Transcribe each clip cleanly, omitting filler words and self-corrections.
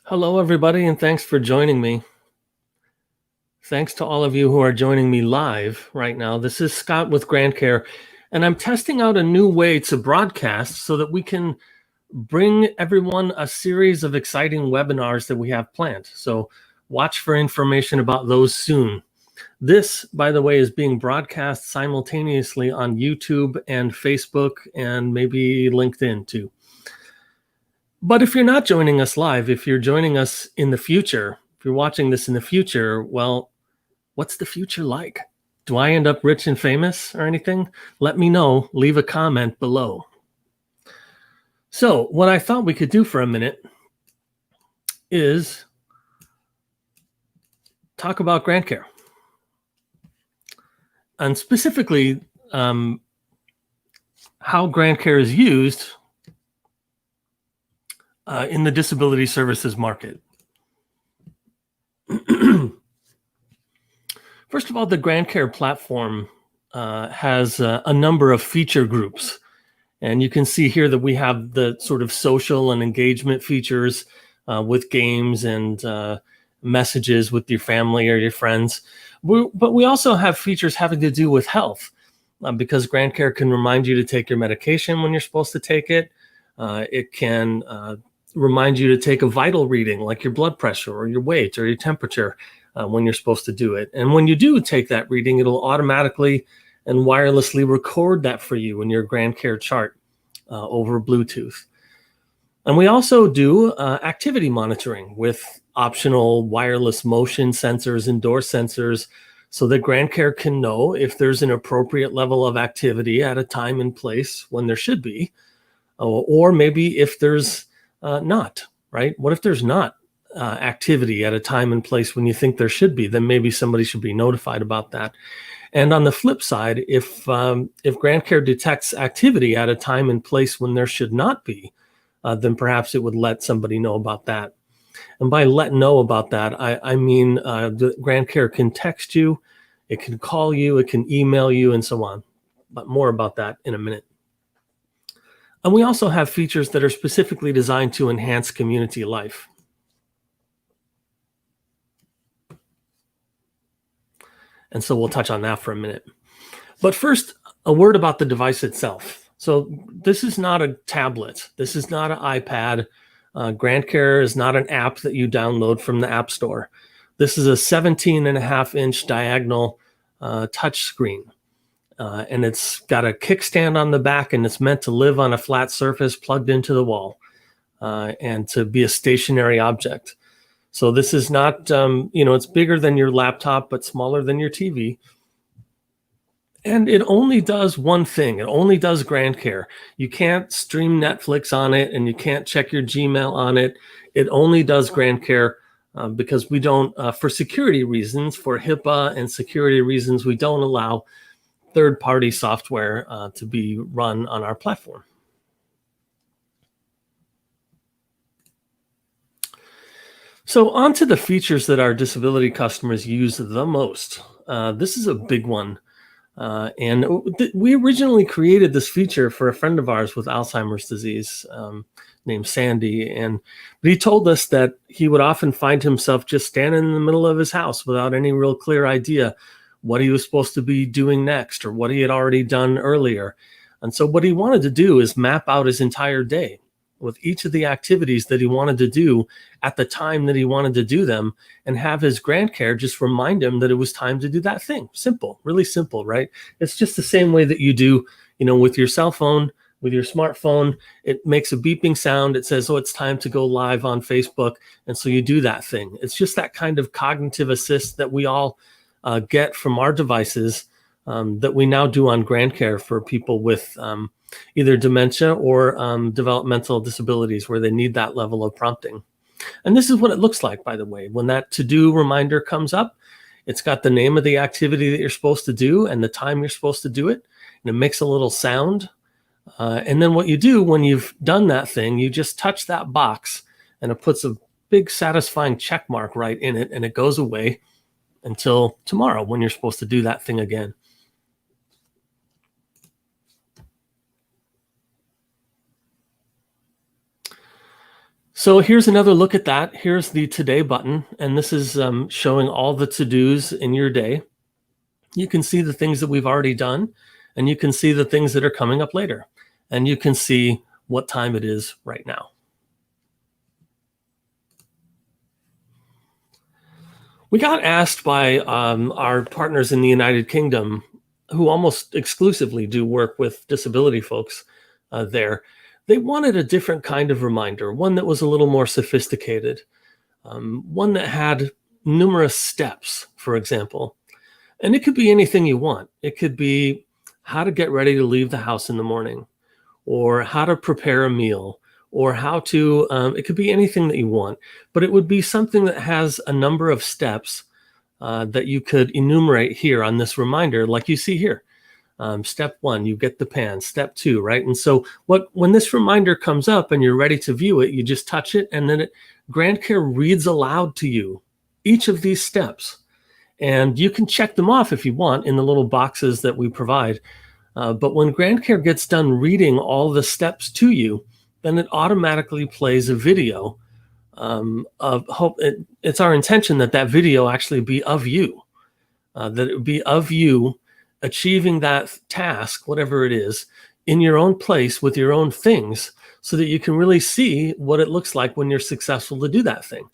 Hello, everybody, and thanks for joining me. Thanks to all of you who are joining me live right now. This is Scott with Grand Care, and I'm testing out a new way to broadcast so that we can bring everyone a series of exciting webinars that we have planned. So watch for information about those soon. This, by the way, is being broadcast simultaneously on YouTube and Facebook and maybe LinkedIn too. But if you're not joining us live, if you're joining us in the future, if you're watching this in the future, well, what's the future like? Do I end up rich and famous or anything? Let me know. Leave a comment below. So what I thought we could do for a minute is talk about Grand Care. And specifically, how Grand Care is used in the disability services market. First of all, the Grand Care platform has a number of feature groups. And you can see here that we have the sort of social and engagement features with games and messages with your family or your friends. But we also have features having to do with health because Grand Care can remind you to take your medication when you're supposed to take it. It can remind you to take a vital reading like your blood pressure or your weight or your temperature when you're supposed to do it. And when you do take that reading, it'll automatically and wirelessly record that for you in your Grand Care chart over Bluetooth. And we also do activity monitoring with optional wireless motion sensors and door sensors so that Grand Care can know if there's an appropriate level of activity at a time and place when there should be, or maybe if there's not, right? What if there's not activity at a time and place when you think there should be? Then maybe somebody should be notified about that. And on the flip side, if Grand Care detects activity at a time and place when there should not be, then perhaps it would let somebody know about that. And by let know about that, I mean the Grand Care can text you, it can call you, it can email you, and so on. But more about that in a minute. And we also have features that are specifically designed to enhance community life. And so we'll touch on that for a minute. But first, a word about the device itself. So this is not a tablet. This is not an iPad. Grand Care is not an app that you download from the App Store. This is a 17.5-inch diagonal touch screen. And it's got a kickstand on the back, and it's meant to live on a flat surface plugged into the wall and to be a stationary object. So this is not, it's bigger than your laptop, but smaller than your TV. And it only does one thing. It only does Grand Care. You can't stream Netflix on it, and you can't check your Gmail on it. It only does Grand Care because we don't, for security reasons, for HIPAA and security reasons, we don't allow third-party software to be run on our platform. So on to the features that our disability customers use the most. This is a big one. And we originally created this feature for a friend of ours with Alzheimer's disease named Sandy. But he told us that he would often find himself just standing in the middle of his house without any real clear idea what he was supposed to be doing next or what he had already done earlier. And so what he wanted to do is map out his entire day with each of the activities that he wanted to do at the time that he wanted to do them, and have his Grand Care just remind him that it was time to do that thing. Simple, really simple, right? It's just the same way that you do, with your cell phone, with your smartphone. It makes a beeping sound. It says, oh, it's time to go live on Facebook. And so you do that thing. It's just that kind of cognitive assist that we all get from our devices that we now do on Grand Care for people with either dementia or developmental disabilities where they need that level of prompting. And this is what it looks like, by the way. When that to-do reminder comes up, it's got the name of the activity that you're supposed to do and the time you're supposed to do it. And it makes a little sound. And then what you do when you've done that thing, you just touch that box and it puts a big satisfying check mark right in it, and it goes away until tomorrow when you're supposed to do that thing again. So here's another look at that. Here's the Today button, and this is showing all the to-dos in your day. You can see the things that we've already done, and you can see the things that are coming up later, and you can see what time it is right now. We got asked by our partners in the United Kingdom, who almost exclusively do work with disability folks there. They wanted a different kind of reminder, one that was a little more sophisticated, one that had numerous steps, for example. And it could be anything you want. It could be how to get ready to leave the house in the morning, or how to prepare a meal, or how to, it could be anything that you want, but it would be something that has a number of steps that you could enumerate here on this reminder, like you see here. Step 1, you get the pan. Step 2, right? And so when this reminder comes up and you're ready to view it, you just touch it, and then GrandCare reads aloud to you each of these steps. And you can check them off if you want in the little boxes that we provide. But when GrandCare gets done reading all the steps to you, then it automatically plays a video of hope. It's our intention that that video actually be of you, that it would be of you achieving that task, whatever it is, in your own place with your own things, so that you can really see what it looks like when you're successful to do that thing.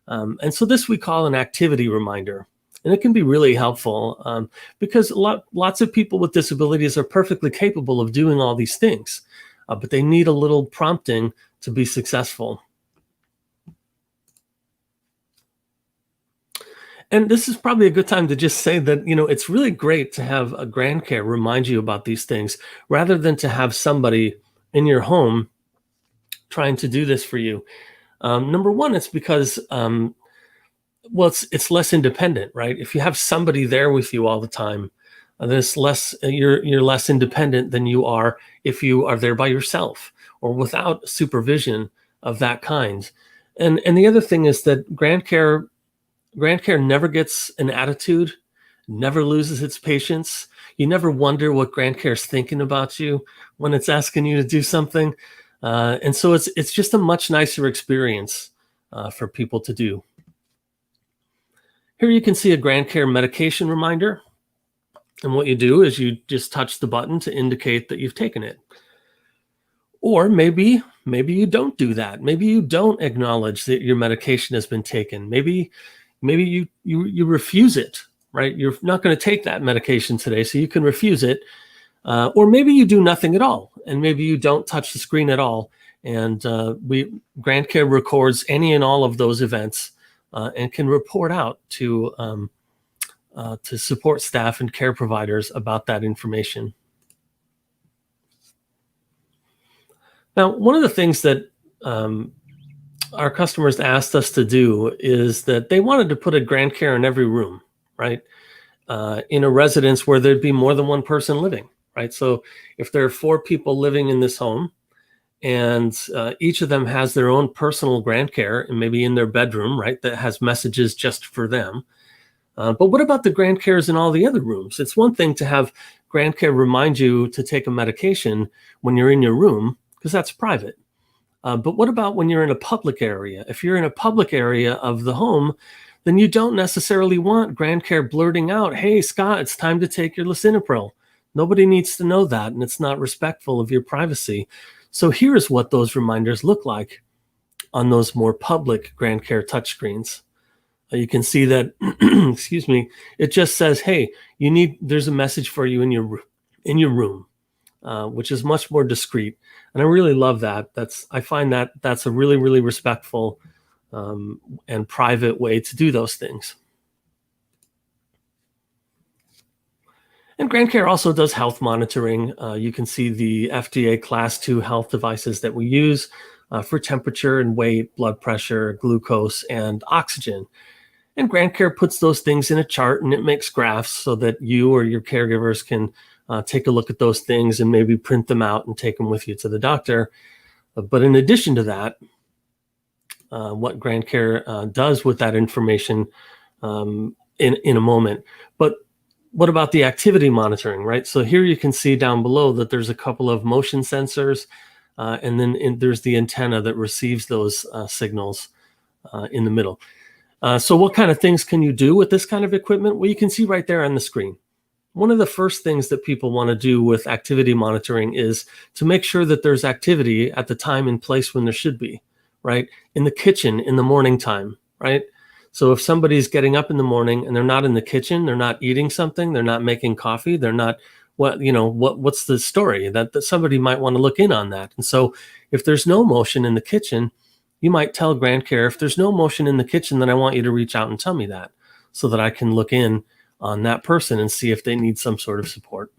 And so this we call an activity reminder. And it can be really helpful because lots of people with disabilities are perfectly capable of doing all these things, but they need a little prompting to be successful. And this is probably a good time to just say that, it's really great to have a GrandCare remind you about these things, rather than to have somebody in your home trying to do this for you. Number one, it's because it's less independent, right? If you have somebody there with you all the time, you're less independent than you are if you are there by yourself or without supervision of that kind. And the other thing is that GrandCare never gets an attitude, never loses its patience. You never wonder what GrandCare's thinking about you when it's asking you to do something. And so it's just a much nicer experience for people to do. Here you can see a GrandCare medication reminder. And what you do is you just touch the button to indicate that you've taken it. Or maybe you don't do that. Maybe you don't acknowledge that your medication has been taken. Maybe you refuse it, right? You're not going to take that medication today, so you can refuse it. Or maybe you do nothing at all, and maybe you don't touch the screen at all. And GrandCare records any and all of those events and can report out to support staff and care providers about that information. Now, one of the things that our customers asked us to do is that they wanted to put a GrandCare in every room, right? In a residence where there'd be more than one person living, right? So if there are 4 people living in this home, and each of them has their own personal GrandCare, and maybe in their bedroom, right, that has messages just for them. But what about the GrandCares in all the other rooms? It's one thing to have GrandCare remind you to take a medication when you're in your room, because that's private. But what about when you're in a public area? If you're in a public area of the home, then you don't necessarily want GrandCare blurting out, "Hey, Scott, it's time to take your lisinopril." Nobody needs to know that, and it's not respectful of your privacy. So here's what those reminders look like on those more public GrandCare touchscreens. You can see that, excuse me, it just says, "Hey, there's a message for you in your room," which is much more discreet. And I really love that. I find that's a really, really respectful and private way to do those things. And GrandCare also does health monitoring. You can see the FDA Class 2 health devices that we use for temperature and weight, blood pressure, glucose, and oxygen. And GrandCare puts those things in a chart, and it makes graphs so that you or your caregivers can take a look at those things and maybe print them out and take them with you to the doctor. But in addition to that, what GrandCare does with that information in a moment. But what about the activity monitoring, right? So here you can see down below that there's a couple of motion sensors. and then there's the antenna that receives those signals in the middle. So what kind of things can you do with this kind of equipment? Well, you can see right there on the screen. One of the first things that people want to do with activity monitoring is to make sure that there's activity at the time and place when there should be, right? In the kitchen in the morning time, right? So if somebody's getting up in the morning and they're not in the kitchen, they're not eating something, they're not making coffee, they're not what's the story that somebody might want to look in on that. And so if there's no motion in the kitchen, you might tell GrandCare, if there's no motion in the kitchen, then I want you to reach out and tell me that so that I can look in on that person and see if they need some sort of support.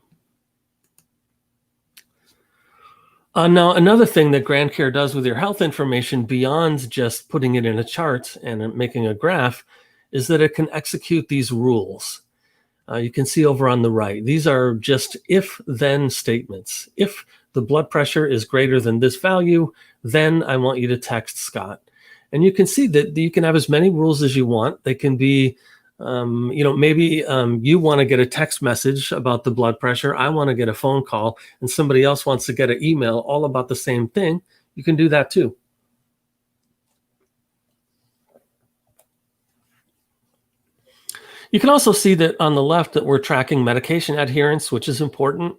Now, another thing that GrandCare does with your health information beyond just putting it in a chart and making a graph is that it can execute these rules. You can see over on the right, these are just if-then statements. If the blood pressure is greater than this value, then I want you to text Scott. And you can see that you can have as many rules as you want. They can be, maybe you want to get a text message about the blood pressure. I want to get a phone call, and somebody else wants to get an email all about the same thing. You can do that too. You can also see that on the left that we're tracking medication adherence, which is important.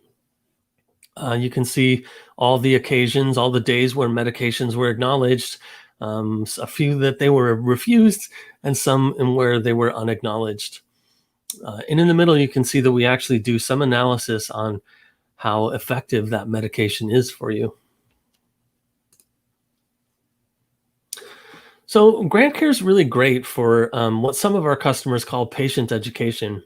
You can see all the occasions, all the days where medications were acknowledged, a few that they were refused, and some in where they were unacknowledged. And in the middle, you can see that we actually do some analysis on how effective that medication is for you. So GrandCare is really great for what some of our customers call patient education.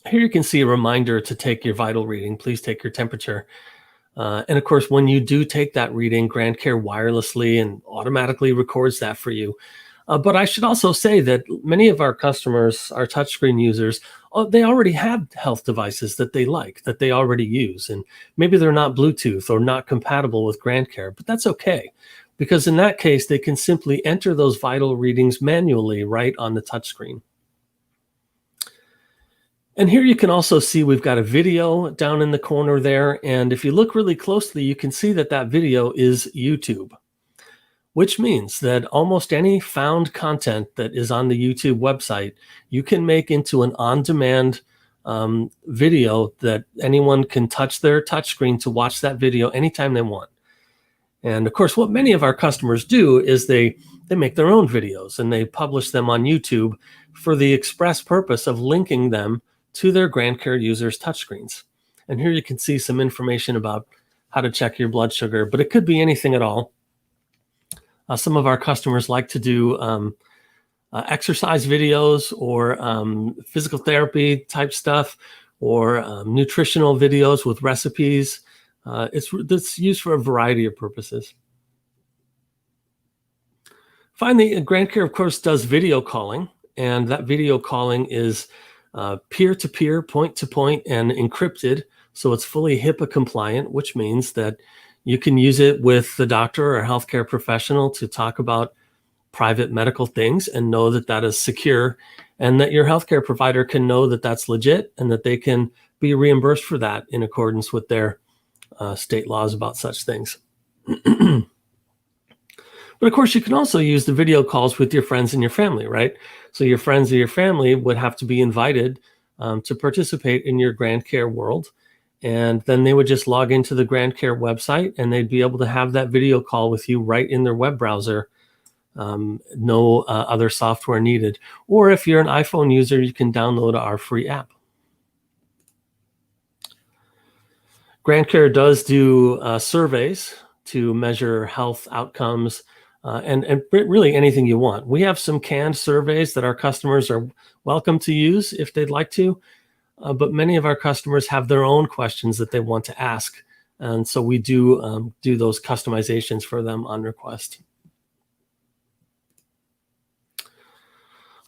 Here you can see a reminder to take your vital reading. Please take your temperature. And of course, when you do take that reading, GrandCare wirelessly and automatically records that for you. But I should also say that many of our customers, our touchscreen users, they already have health devices that they like, that they already use. And maybe they're not Bluetooth or not compatible with GrandCare, but that's okay. Because in that case, they can simply enter those vital readings manually right on the touchscreen. And here you can also see we've got a video down in the corner there. And if you look really closely, you can see that that video is YouTube, which means that almost any found content that is on the YouTube website, you can make into an on-demand video that anyone can touch their touchscreen to watch that video anytime they want. And of course, what many of our customers do is they make their own videos and they publish them on YouTube for the express purpose of linking them to their GrandCare users' touchscreens. And here you can see some information about how to check your blood sugar, but it could be anything at all. Some of our customers like to do exercise videos or physical therapy type stuff, or nutritional videos with recipes. It's used for a variety of purposes. Finally, GrandCare, of course, does video calling, and that video calling is peer-to-peer, point-to-point, and encrypted, so it's fully HIPAA compliant, which means that you can use it with the doctor or healthcare professional to talk about private medical things and know that that is secure, and that your healthcare provider can know that that's legit and that they can be reimbursed for that in accordance with their state laws about such things. But of course, you can also use the video calls with your friends and your family, right? So your friends or your family would have to be invited to participate in your GrandCare world. And then they would just log into the GrandCare website and they'd be able to have that video call with you right in their web browser. No other software needed. Or if you're an iPhone user, you can download our free app. GrandCare does do surveys to measure health outcomes and really anything you want. We have some canned surveys that our customers are welcome to use if they'd like to, but many of our customers have their own questions that they want to ask. And so we do do those customizations for them on request.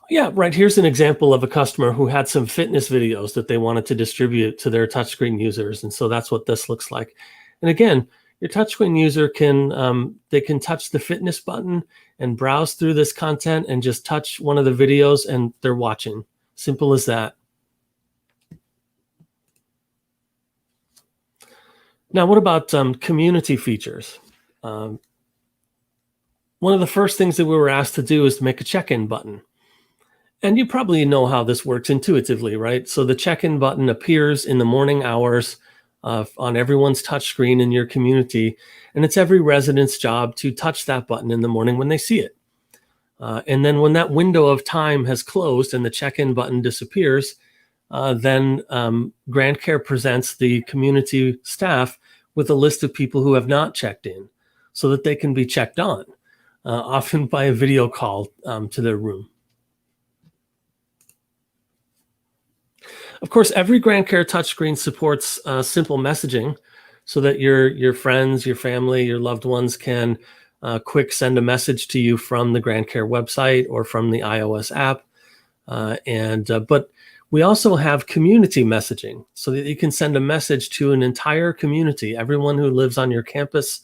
Yeah, right. Here's an example of a customer who had some fitness videos that they wanted to distribute to their touchscreen users. And so that's what this looks like. And again, your touchscreen user can, they can touch the fitness button and browse through this content and just touch one of the videos and they're watching. Simple as that. Now, what about community features? Um, One of the first things that we were asked to do is to make a check-in button. And you probably know how this works intuitively, right? So the check-in button appears in the morning hours on everyone's touchscreen in your community, and it's every resident's job to touch that button in the morning when they see it. And then when that window of time has closed and the check-in button disappears, then Grand Care presents the community staff with a list of people who have not checked in so that they can be checked on, often by a video call to their room. Of course, every Grand Care touchscreen supports simple messaging so that your friends, your family, your loved ones can quick send a message to you from the Grand Care website or from the iOS app. But we also have community messaging so that you can send a message to an entire community, everyone who lives on your campus.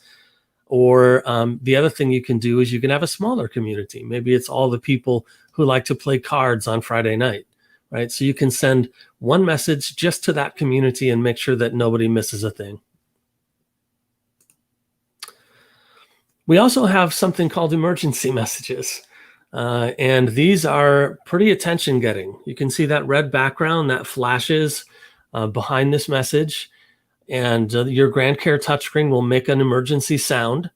Or the other thing you can do is you can have a smaller community. Maybe it's all the people who like to play cards on Friday night, right? So you can send one message just to that community and make sure that nobody misses a thing. We also have something called emergency messages. And these are pretty attention getting. You can see that red background that flashes behind this message, and your Grand Care touchscreen will make an emergency sound.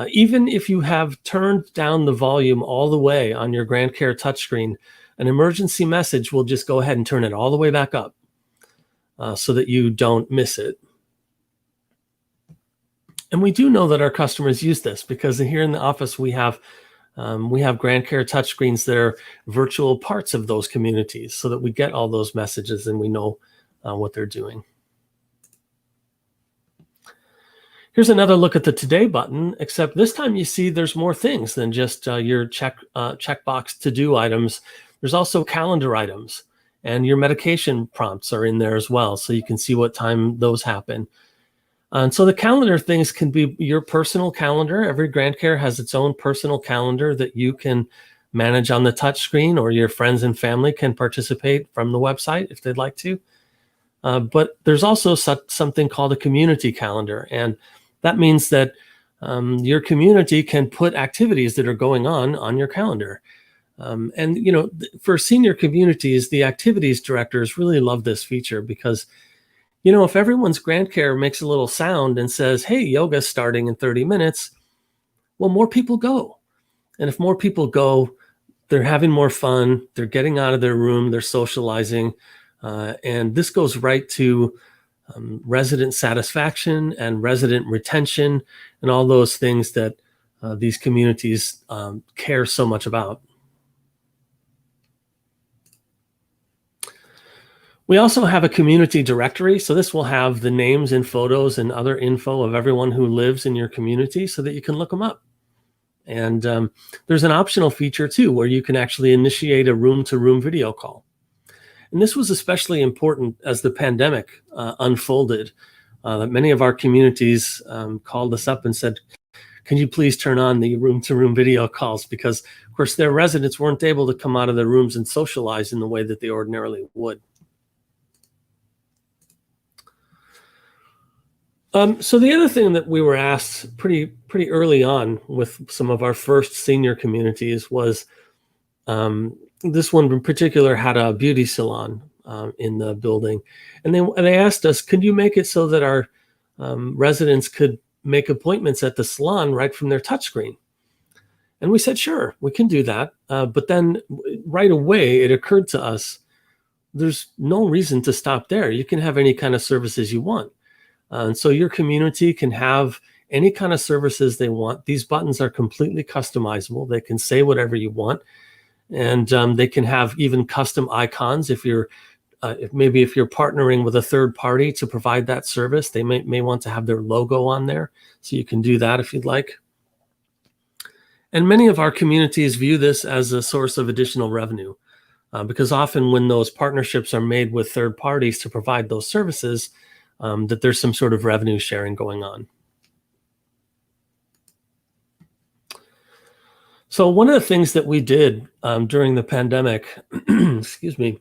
Even if you have turned down the volume all the way on your Grand Care touchscreen, an emergency message will just go ahead and turn it all the way back up so that you don't miss it. And we do know that our customers use this because here in the office we have Grand Care touchscreens that are virtual parts of those communities so that we get all those messages and we know what they're doing. Here's another look at the Today button, except this time you see there's more things than just your checkbox to-do items. There's also calendar items, and your medication prompts are in there as well, so you can see what time those happen. And so the calendar things can be your personal calendar. Every Grand Care has its own personal calendar that you can manage on the touchscreen, or your friends and family can participate from the website if they'd like to. But there's also something called a community calendar, and that means that your community can put activities that are going on your calendar. And for senior communities, the activities directors really love this feature because if everyone's Grand Care makes a little sound and says, hey, yoga's starting in 30 minutes, well, more people go. And if more people go, they're having more fun, they're getting out of their room, they're socializing. And this goes right to resident satisfaction and resident retention and all those things that these communities care so much about. We also have a community directory. So this will have the names and photos and other info of everyone who lives in your community so that you can look them up. And there's an optional feature too, where you can actually initiate a room-to-room video call. And this was especially important as the pandemic unfolded. Many of our communities called us up and said, can you please turn on the room-to-room video calls? Because, of course, their residents weren't able to come out of their rooms and socialize in the way that they ordinarily would. So the other thing that we were asked pretty early on with some of our first senior communities was this one in particular had a beauty salon in the building, and they asked us, could you make it so that our residents could make appointments at the salon right from their touchscreen? And we said, sure, we can do that. But then right away, it occurred to us, there's no reason to stop there. You can have any kind of services you want. And so your community can have any kind of services they want. These buttons are completely customizable. They can say whatever you want. And they can have even custom icons if you're maybe if you're partnering with a third party to provide that service, they may want to have their logo on there. So you can do that if you'd like. And many of our communities view this as a source of additional revenue because often when those partnerships are made with third parties to provide those services, that there's some sort of revenue sharing going on. So one of the things that we did during the pandemic, excuse me,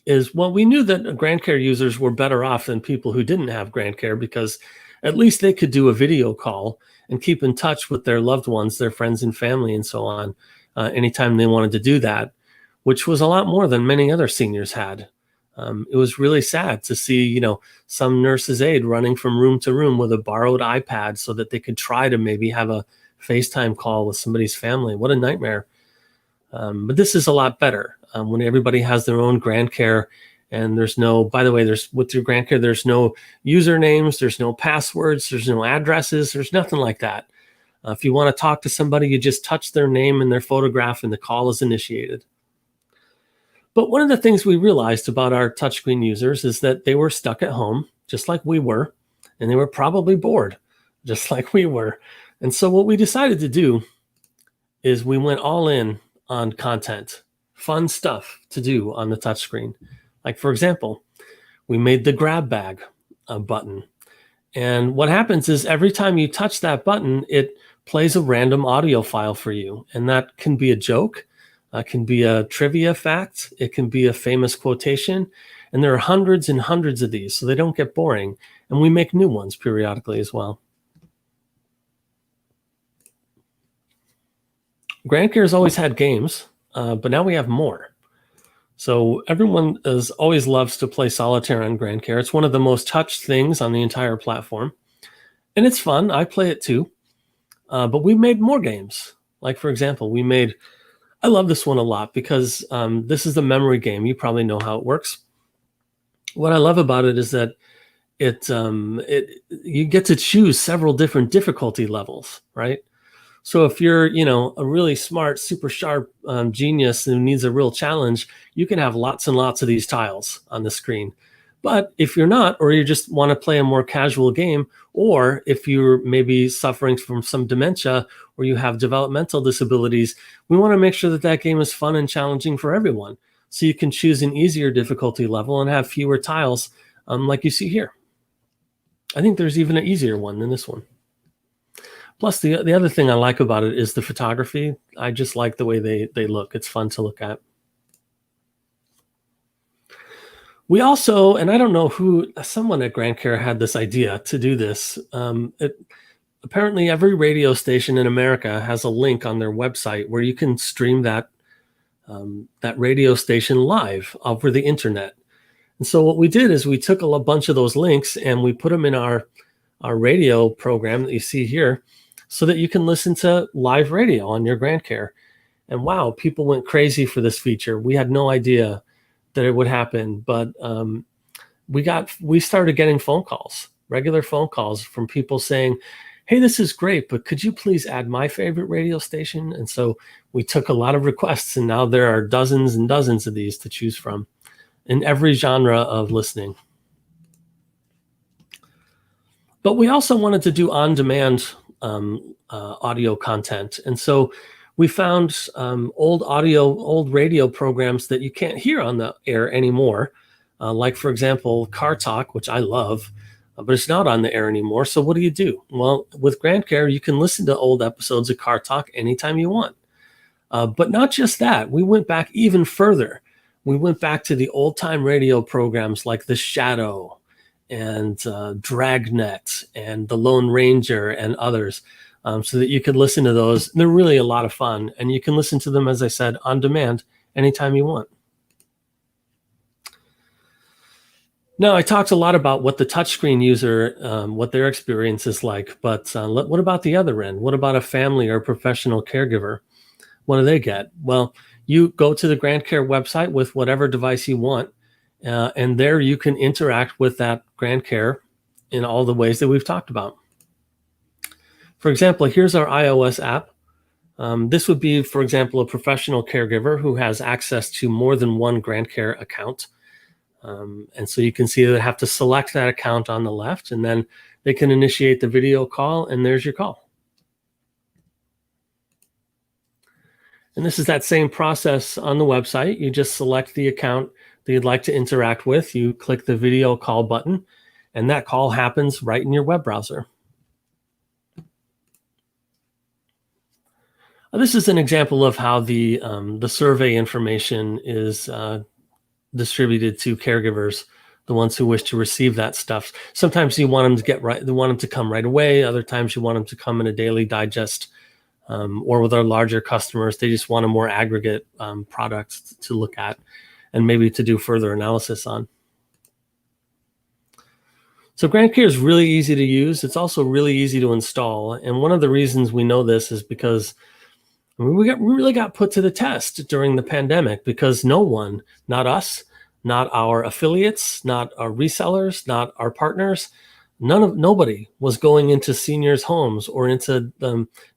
is, well, we knew that GrandCare users were better off than people who didn't have GrandCare because at least they could do a video call and keep in touch with their loved ones, their friends and family, and so on, anytime they wanted to do that, which was a lot more than many other seniors had. It was really sad to see, some nurse's aide running from room to room with a borrowed iPad so that they could try to maybe have a FaceTime call with somebody's family. What a nightmare. But this is a lot better when everybody has their own GrandCare, and there's no, by the way, with your GrandCare, there's no usernames, there's no passwords, there's no addresses, there's nothing like that. If you want to talk to somebody, you just touch their name and their photograph and the call is initiated. But one of the things we realized about our touchscreen users is that they were stuck at home, just like we were, and they were probably bored, just like we were. And so what we decided to do is we went all in on content, fun stuff to do on the touchscreen. Like, for example, we made the grab bag button. And what happens is every time you touch that button, it plays a random audio file for you. And that can be a joke, can be a trivia fact, it can be a famous quotation. And there are hundreds and hundreds of these, so they don't get boring. And we make new ones periodically as well. GrandCare has always had games, but now we have more. So everyone always loves to play solitaire on GrandCare. It's one of the most touched things on the entire platform. And it's fun. I play it too. But we made more games. Like, for example, I love this one a lot because this is the memory game. You probably know how it works. What I love about it is that you get to choose several different difficulty levels, right? So if you're, a really smart, super sharp genius who needs a real challenge, you can have lots and lots of these tiles on the screen. But if you're not, or you just want to play a more casual game, or if you're maybe suffering from some dementia or you have developmental disabilities, we want to make sure that that game is fun and challenging for everyone. So you can choose an easier difficulty level and have fewer tiles like you see here. I think there's even an easier one than this one. Plus, the other thing I like about it is the photography. I just like the way they look. It's fun to look at. We also, and I don't know someone at GrandCare had this idea to do this. Apparently, every radio station in America has a link on their website where you can stream that radio station live over the internet. And so what we did is we took a bunch of those links and we put them in our radio program that you see here, so that you can listen to live radio on your GrandCare. And wow, people went crazy for this feature. We had no idea that it would happen, but we started getting phone calls, regular phone calls from people saying, hey, this is great, but could you please add my favorite radio station? And so we took a lot of requests, and now there are dozens and dozens of these to choose from in every genre of listening. But we also wanted to do on-demand audio content. And so we found old radio programs that you can't hear on the air anymore. Like, for example, Car Talk, which I love, but it's not on the air anymore. So what do? Well, with GrandCare, you can listen to old episodes of Car Talk anytime you want. But not just that. We went back even further. We went back to the old-time radio programs like The Shadow and Dragnet and The Lone Ranger and others, so that you could listen to those. They're really a lot of fun, and you can listen to them, as I said, on demand anytime you want. Now, I talked a lot about what the touchscreen user, what their experience is like, but what about the other end? What about a family or professional caregiver? What do they get? Well, you go to the GrandCare website with whatever device you want, and there you can interact with that GrandCare in all the ways that we've talked about. For example, here's our iOS app. This would be, for example, a professional caregiver who has access to more than one GrandCare account. And so you can see they have to select that account on the left, and then they can initiate the video call, and there's your call. And this is that same process on the website. You just select the account that you'd like to interact with. You click the video call button, and that call happens right in your web browser. This is an example of how the survey information is distributed to caregivers, the ones who wish to receive that stuff. Sometimes you want them to come right away. Other times you want them to come in a daily digest, or with our larger customers, they just want a more aggregate product to look at and maybe to do further analysis on. So GrandCare is really easy to use. It's also really easy to install. And one of the reasons we know this is because we really got put to the test during the pandemic, because no one, not us, not our affiliates, not our resellers, not our partners, nobody was going into seniors' homes or into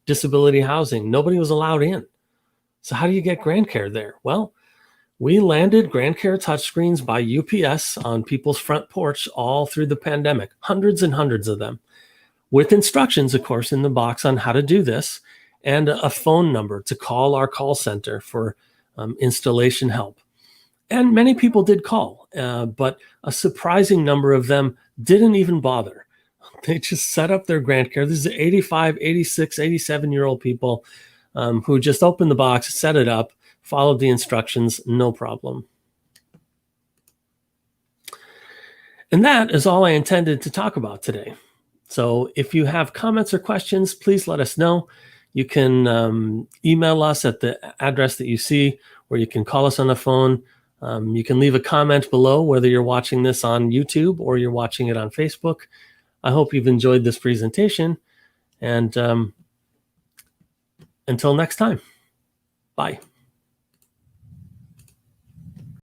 disability housing. Nobody was allowed in. So how do you get GrandCare there? Well, we landed GrandCare touchscreens by UPS on people's front porch all through the pandemic, hundreds and hundreds of them, with instructions, of course, in the box on how to do this, and a phone number to call our call center for installation help. And many people did call, but a surprising number of them didn't even bother. They just set up their GrandCare. This is 85, 86, 87-year-old people who just opened the box, set it up, followed the instructions, no problem. And that is all I intended to talk about today. So if you have comments or questions, please let us know. You can email us at the address that you see, or you can call us on the phone. You can leave a comment below, whether you're watching this on YouTube or you're watching it on Facebook. I hope you've enjoyed this presentation, and until next time, bye.